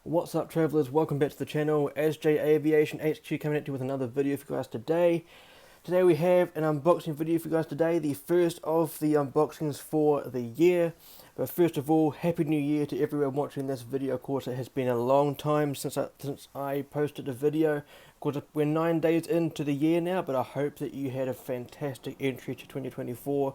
What's up, travellers? Welcome back to the channel. SJ Aviation HQ coming at you with another video for you guys today. Today we have an unboxing video for you guys today, the first of the unboxings for the year. But first of all, Happy New Year to everyone watching this video. Of course, it has been a long time since I posted a video. Of course, we're 9 days into the year now, but I hope that you had a fantastic entry to 2024.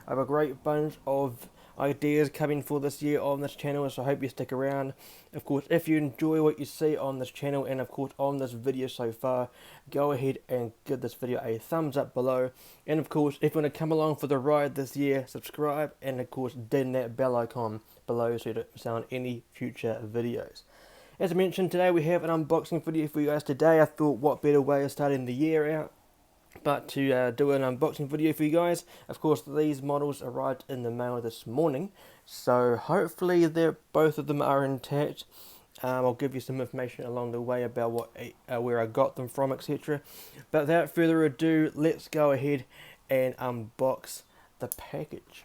I have a great bunch of ideas coming for this year on this channel, so I hope you stick around. Of course, if you enjoy what you see on this channel and of course on this video so far, go ahead and give this video a thumbs up below. And of course, if you want to come along for the ride this year, subscribe and of course ding that bell icon below so you don't miss out on any future videos. As I mentioned, today we have an unboxing video for you guys today. I thought what better way of starting the year out but to do an unboxing video for you guys. Of course, these models arrived in the mail this morning, so hopefully both of them are intact. I'll give you some information along the way about where I got them from, etc. But without further ado, let's go ahead and unbox the package.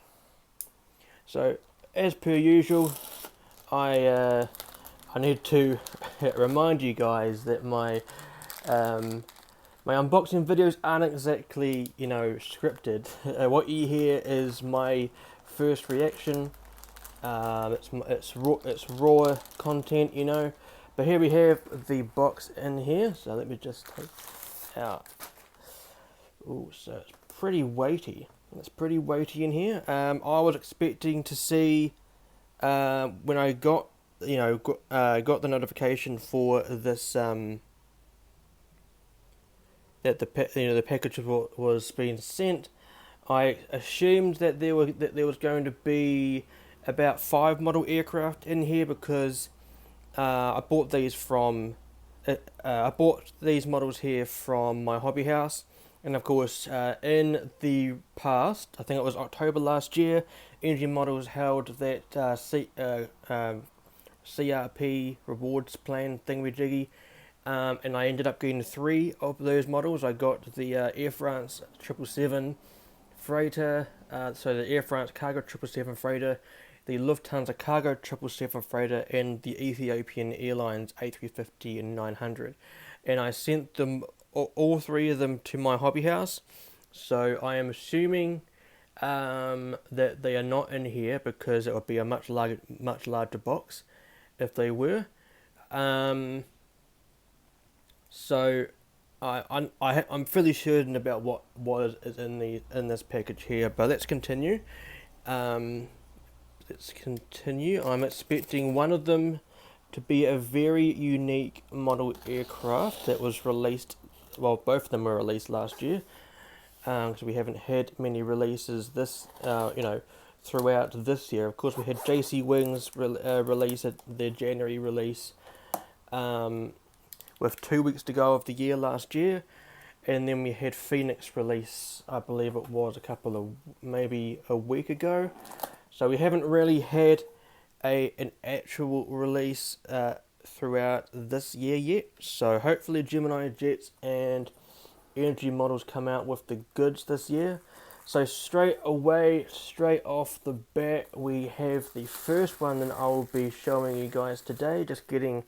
So, as per usual, I need to remind you guys that my unboxing videos aren't exactly, scripted. What you hear is my first reaction. It's raw content, But here we have the box in here. So let me just take it out. Oh, so it's pretty weighty. It's pretty weighty in here. I was expecting to see when I got the notification for this. That the package was being sent, I assumed that there was going to be about 5 model aircraft in here because I bought these models here from my hobby house, and of course in the past, I think it was October last year, Energy Models held that CRP rewards plan thingamajiggy. And I ended up getting 3 of those models. I got the Air France 777 freighter, so the Air France Cargo 777 freighter, the Lufthansa Cargo 777 freighter, and the Ethiopian Airlines A350 and 900. And I sent them, all 3 of them, to my hobby house. So I am assuming that they are not in here because it would be a much larger box if they were. So I'm fairly certain about what is in this package here, but let's continue. I'm expecting one of them to be a very unique model aircraft that was released. Well, both of them were released last year, because we haven't had many releases throughout this year. Of course, we had JC Wings release at their January release. With 2 weeks to go of the year last year, and then we had Phoenix release, I believe it was maybe a week ago. So we haven't really had an actual release throughout this year yet. So hopefully Gemini Jets and Energy Models come out with the goods this year. So straight off the bat, we have the first one that I will be showing you guys today. Just getting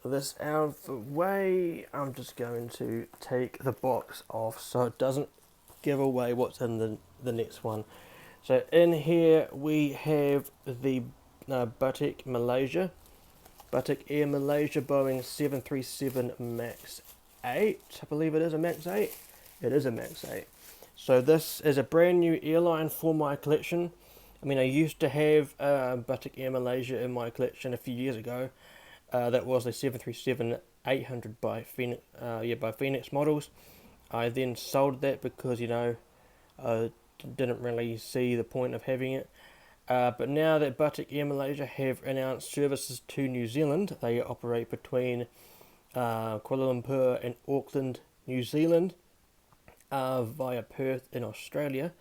this out of the way. I'm just going to take the box off so it doesn't give away what's in the next one. So in here we have the Batik Air Malaysia Boeing 737 MAX 8. I believe it is a MAX 8. It is a MAX 8. So this is a brand new airline for my collection. I mean, I used to have Batik Air Malaysia in my collection a few years ago. That was a 737-800 by Phoenix Models. I then sold that because I didn't really see the point of having it. But now that Batik Air Malaysia have announced services to New Zealand, they operate between Kuala Lumpur and Auckland, New Zealand, via Perth in Australia,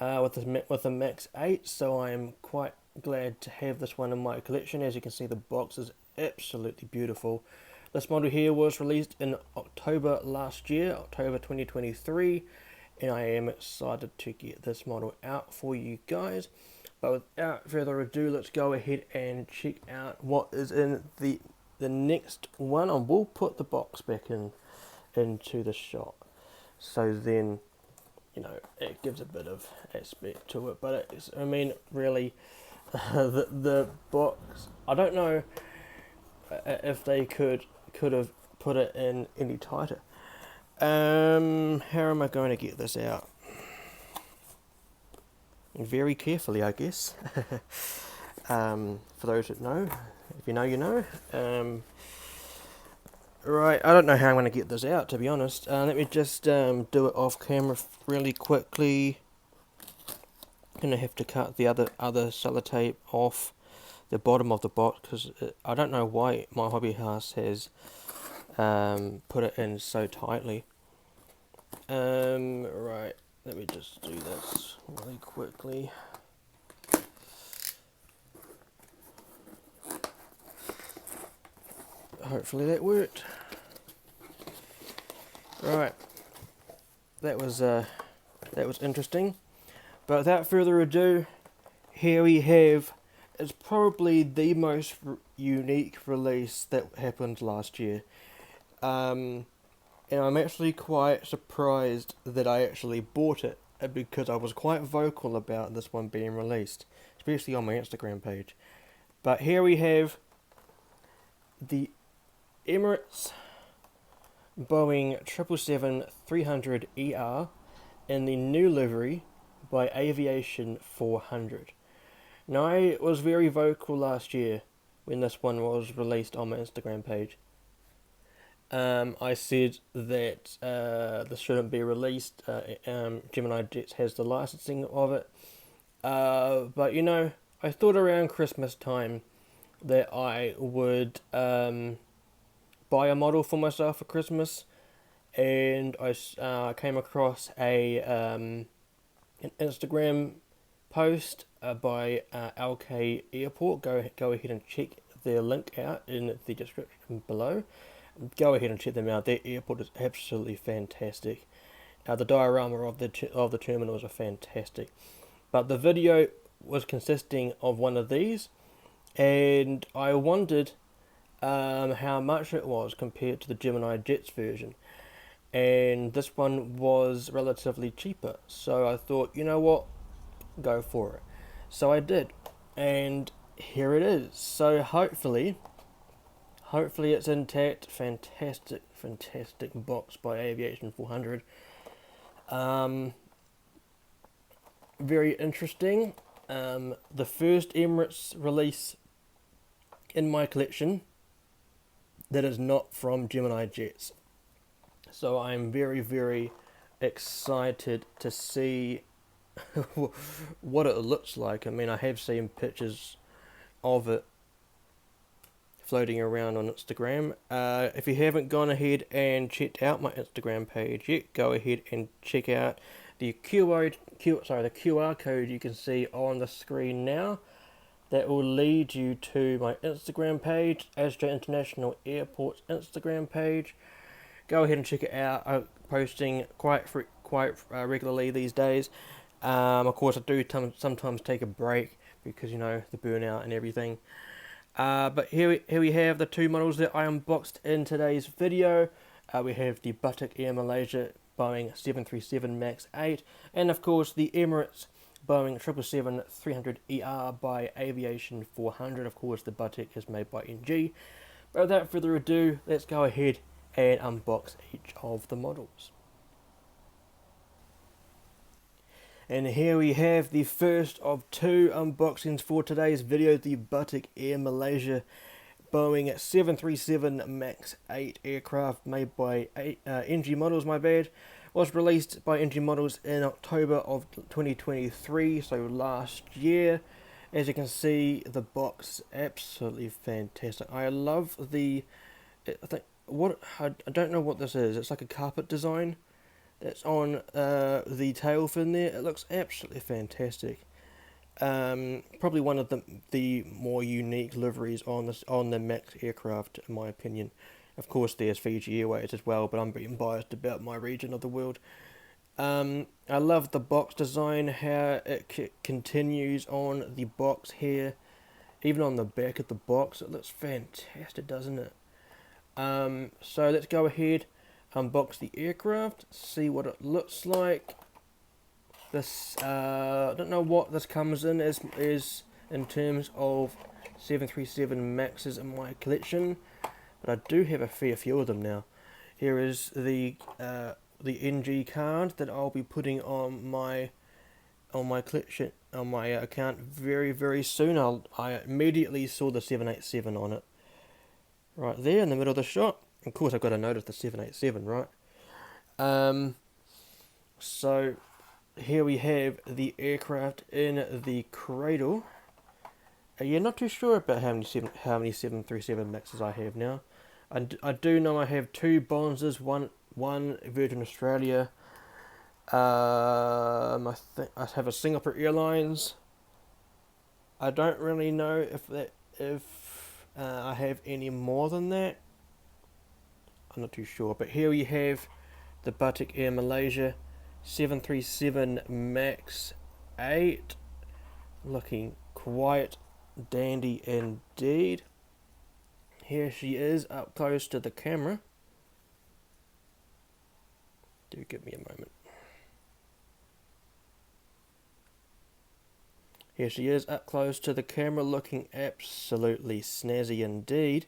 with the MAX 8. So I am quite glad to have this one in my collection. As you can see, the box is absolutely beautiful. This model here was released in October last year, October 2023, and I am excited to get this model out for you guys. But without further ado, let's go ahead and check out what is in the next one. And we'll put the box back into the shot, so then it gives a bit of aspect to it. But it's, I mean, really, the box, I don't know if they could have put it in any tighter. How am I going to get this out? Very carefully, I guess. For those that know, if you know, you know. Right, I don't know how I'm going to get this out, to be honest. Let me just do it off camera really quickly. Gonna have to cut the other sellotape off the bottom of the box, because I don't know why my hobby house has put it in so tightly. Right, let me just do this really quickly. Hopefully that worked. Right, that was interesting. But without further ado, here we have, it's probably the most unique release that happened last year. And I'm actually quite surprised that I actually bought it, because I was quite vocal about this one being released, especially on my Instagram page. But here we have the Emirates Boeing 777-300ER in the new livery by Aviation 400. Now, I was very vocal last year when this one was released on my Instagram page. I said that this shouldn't be released. Gemini Jets has the licensing of it. But I thought around Christmas time that I would buy a model for myself for Christmas, and I came across an Instagram post by LK Airport. Go ahead and check their link out in the description below. Go ahead and check them out. Their airport is absolutely fantastic. The diorama of the terminals are fantastic. But the video was consisting of one of these, and I wondered how much it was compared to the Gemini Jets version. And this one was relatively cheaper, so I thought, you know what, go for it. So I did, and here it is. So hopefully it's intact. Fantastic box by Aviation 400. Very interesting. The first Emirates release in my collection that is not from Gemini Jets. So I'm very, very excited to see what it looks like. I mean, I have seen pictures of it floating around on Instagram. If you haven't gone ahead and checked out my Instagram page yet, go ahead and check out the QR code you can see on the screen now. That will lead you to my Instagram page, ASJ International Airport's Instagram page. Go ahead and check it out. I'm posting quite regularly these days. Of course, I do sometimes take a break because the burnout and everything. But here we have the two models that I unboxed in today's video. We have the Batik Air Malaysia Boeing 737 MAX 8, and of course the Emirates Boeing 777-300ER by Aviation 400. Of course, the Batik is made by NG. But without further ado, let's go ahead and unbox each of the models. And here we have the first of two unboxings for today's video, the Batik Air Malaysia Boeing 737 MAX 8 aircraft made by NG Models, was released by NG Models in October of 2023, so last year. As you can see, the box, absolutely fantastic. I love I don't know what this is. It's like a carpet design that's on the tail fin there. It looks absolutely fantastic. Probably one of the more unique liveries on the MAX aircraft, in my opinion. Of course, there's Fiji Airways as well, but I'm being biased about my region of the world. I love the box design, how it continues on the box here, even on the back of the box. It looks fantastic, doesn't it? So let's go ahead, unbox the aircraft, see what it looks like. This I don't know what this comes in as in terms of 737 Maxes in my collection, but I do have a fair few of them now. Here is the NG card that I'll be putting on my collection, on my account very soon. I immediately saw the 787 on it, right there in the middle of the shot. Of course, I've got to notice the 787, right? So here we have the aircraft in the cradle. Yeah, not too sure about how many 737 Maxes I have now. I do know I have two Bonzes, one Virgin Australia. I have a Singapore Airlines. I don't really know if I have any more than that. I'm not too sure. But here we have the Batik Air Malaysia 737 Max 8, looking quite dandy indeed. Here she is up close to the camera. Do give me a moment. Here she is up close to the camera, looking absolutely snazzy indeed.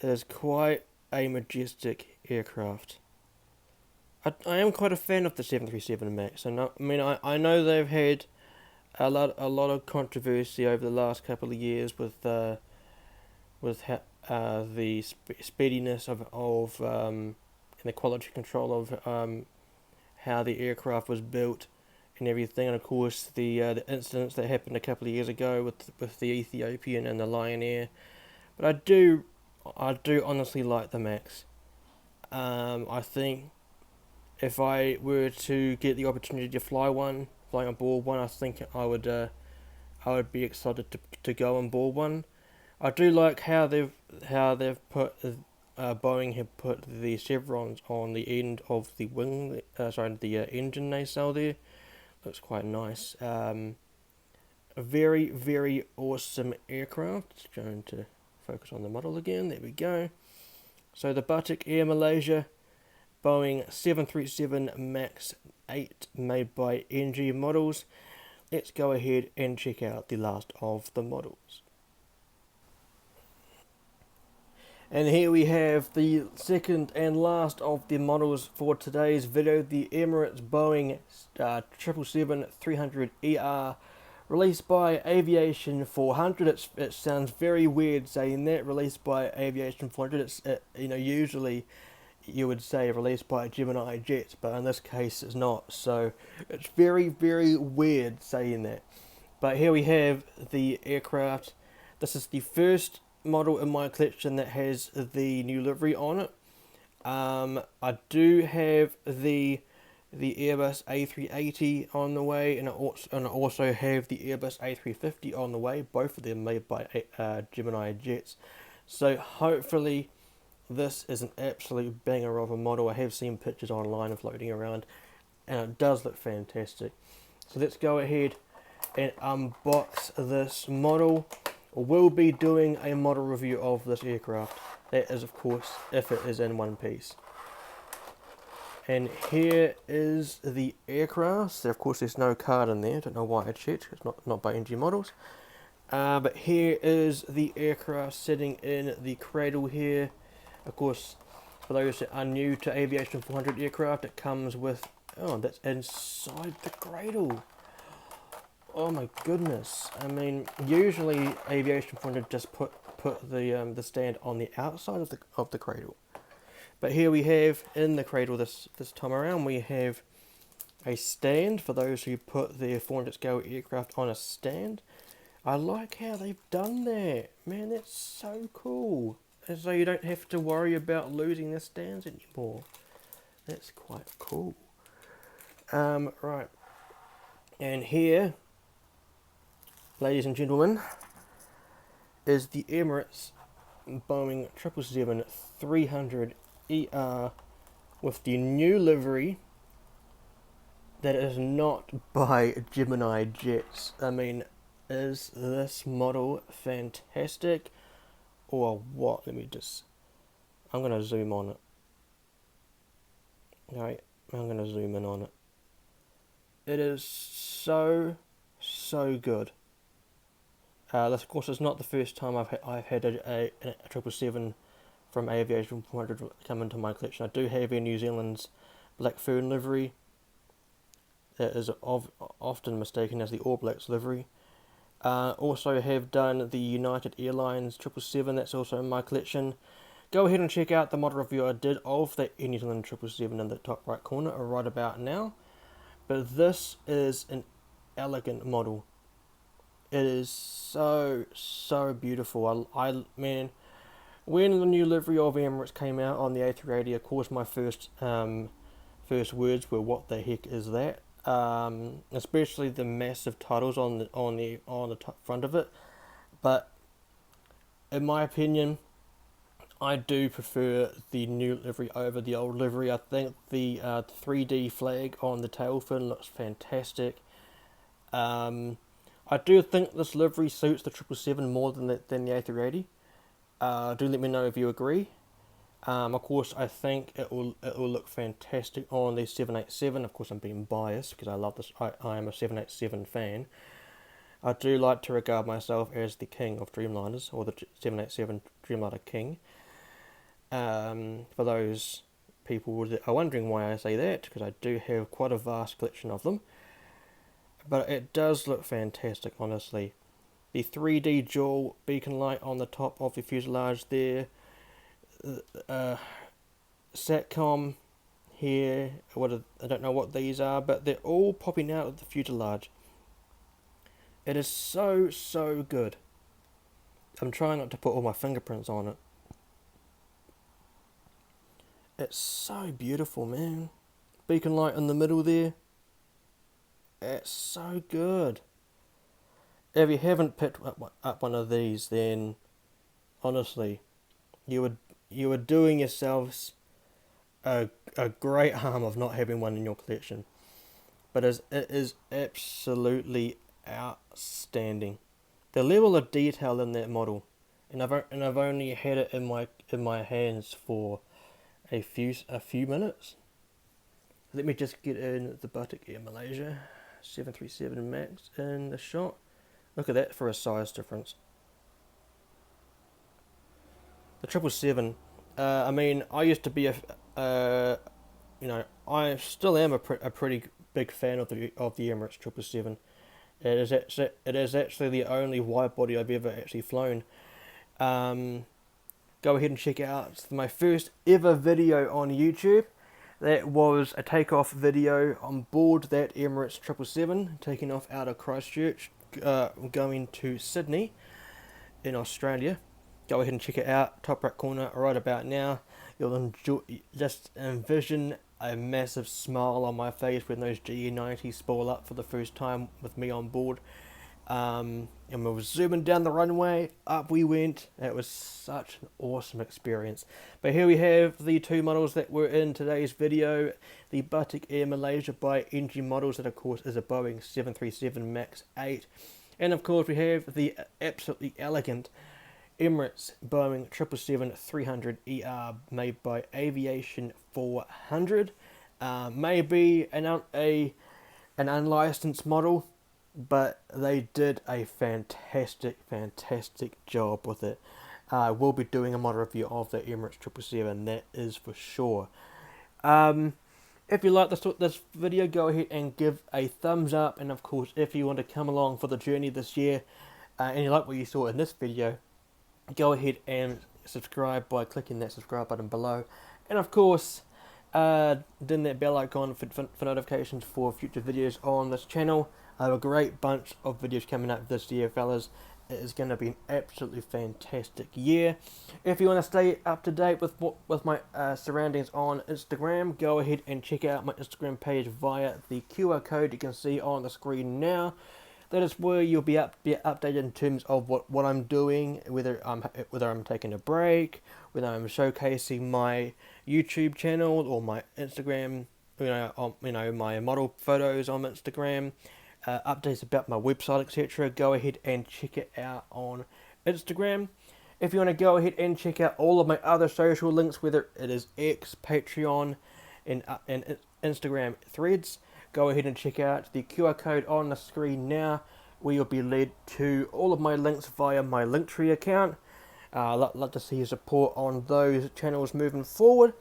It is quite a majestic aircraft. I am quite a fan of the 737 Max, and I know they've had a lot of controversy over the last couple of years with the speediness of and the quality control of how the aircraft was built and everything, and of course the incidents that happened a couple of years ago with the Ethiopian and the Lion Air. But I do honestly like the Max. I think if I were to get the opportunity to fly on board one, I think I would be excited to go on board one. I do like how they've put Boeing have put the chevrons on the end of the wing, the engine nacelle there. Looks quite nice. A very awesome aircraft. Just going to focus on the model again. There we go. So the Batik Air Malaysia Boeing 737 Max 8, made by NG Models. Let's go ahead and check out the last of the models. And here we have the second and last of the models for today's video, the Emirates Boeing 777-300ER, released by Aviation 400. It sounds very weird saying that, released by Aviation 400. Usually you would say released by Gemini Jets, but in this case it's not. So it's very weird saying that. But here we have the aircraft. This is the first model in my collection that has the new livery on it. I do have the Airbus A380 on the way, and I also have the Airbus A350 on the way, both of them made by Gemini Jets. So hopefully this is an absolute banger of a model. I have seen pictures online floating around, and it does look fantastic. So let's go ahead and unbox this model. We'll be doing a model review of this aircraft. That is, of course, if it is in one piece. And here is the aircraft. Of course, there's no card in there. I don't know why I checked. It's not by NG Models. But here is the aircraft sitting in the cradle here. Of course, for those that are new to Aviation 400 aircraft, it comes with... Oh, that's inside the cradle. Oh my goodness! I mean, usually Aviation 400 just put the stand on the outside of the cradle, but here we have in the cradle this time around we have a stand for those who put their 400 scale aircraft on a stand. I like how they've done that, man. That's so cool. And so you don't have to worry about losing the stands anymore. That's quite cool. Right, and here, ladies and gentlemen, is the Emirates Boeing 777-300ER with the new livery that is not by Gemini Jets. I mean, is this model fantastic or what? I'm going to zoom on it. Alright, I'm going to zoom in on it. It is so good. This, of course, is not the first time I've had a 777 from Aviation 400 come into my collection. I do have Air New Zealand's Black Fern livery. That is often mistaken as the All Blacks livery. Also have done the United Airlines 777, that's also in my collection. Go ahead and check out the model review I did of the Air New Zealand 777 in the top right corner right about now. But this is an elegant model. It is so beautiful. Man, when the new livery of Emirates came out on the A380, of course my first words were, "What the heck is that?" Especially the massive titles on the top front of it. But in my opinion, I do prefer the new livery over the old livery. I think the 3D flag on the tail fin looks fantastic. I do think this livery suits the 777 more than the A380. Do let me know if you agree. Of course, I think it will look fantastic on the 787. Of course, I'm being biased because I love this. I am a 787 fan. I do like to regard myself as the king of Dreamliners, or the 787 Dreamliner king. For those people that are wondering why I say that, because I do have quite a vast collection of them. But it does look fantastic, honestly. The 3D dual beacon light on the top of the fuselage there. Satcom here. I don't know what these are, but they're all popping out of the fuselage. It is so good. I'm trying not to put all my fingerprints on it. It's so beautiful, man. Beacon light in the middle there. It's so good. If you haven't picked up one of these, then honestly, you are doing yourselves a great harm of not having one in your collection. But it is absolutely outstanding. The level of detail in that model, and I've only had it in my hands for a few minutes. Let me just get in the Batik Air Malaysia 737 Max in the shot. Look at that for a size difference. The 777. I mean, I used to be I still am a pretty big fan of the Emirates 777. It is actually the only wide body I've ever actually flown. Go ahead and check out my first ever video on YouTube. That was a takeoff video on board that Emirates 777, taking off out of Christchurch, going to Sydney in Australia. Go ahead and check it out, top right corner right about now. You'll just envision a massive smile on my face when those GE90s spool up for the first time with me on board. And we were zooming down the runway, up we went. It was such an awesome experience. But here we have the two models that were in today's video. The Batik Air Malaysia by NG Models, that of course is a Boeing 737 MAX 8. And of course we have the absolutely elegant Emirates Boeing 777-300ER made by Aviation 400. Maybe an unlicensed model, but they did a fantastic job with it. We'll be doing a model review of the Emirates 777, that is for sure. If you like this video, go ahead and give a thumbs up, and of course if you want to come along for the journey this year, and you like what you saw in this video, go ahead and subscribe by clicking that subscribe button below, and of course then that bell icon for notifications for future videos on this channel. I have a great bunch of videos coming up this year, fellas. It is going to be an absolutely fantastic year. If you want to stay up to date with my surroundings on Instagram, go ahead and check out my Instagram page via the QR code you can see on the screen now. That is where you'll be updated in terms of what I'm doing, whether I'm taking a break, whether I'm showcasing my YouTube channel or my Instagram, my model photos on Instagram, updates about my website, etc. Go ahead and check it out on Instagram. If you want to go ahead and check out all of my other social links, whether it is X, Patreon, and Instagram Threads, go ahead and check out the QR code on the screen now, where you'll be led to all of my links via my Linktree account. I'd love to see your support on those channels moving forward.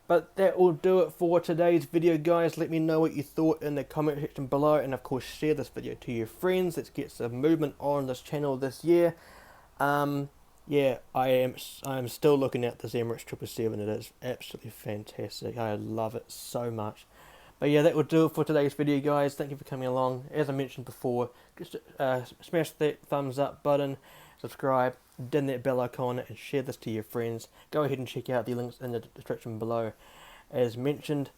But that will do it for today's video, guys. Let me know what you thought in the comment section below, and of course share this video to your friends. Let's get some movement on this channel this year. Yeah, I am still looking at this Emirates 777. It is absolutely fantastic. I love it so much. But yeah, that will do it for today's video, guys. Thank you for coming along. As I mentioned before, just smash that thumbs up button, subscribe, ding that bell icon, and share this to your friends. Go ahead and check out the links in the description below, as mentioned.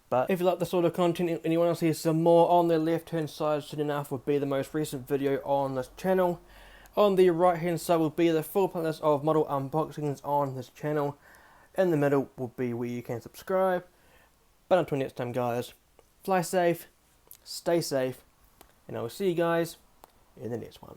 But if you like this sort of content and you want to see some more, on the left hand side, soon enough, will be the most recent video on this channel. On the right hand side will be the full playlist of model unboxings on this channel. In the middle will be where you can subscribe. But until next time, guys, fly safe, stay safe, and I will see you guys in the next one.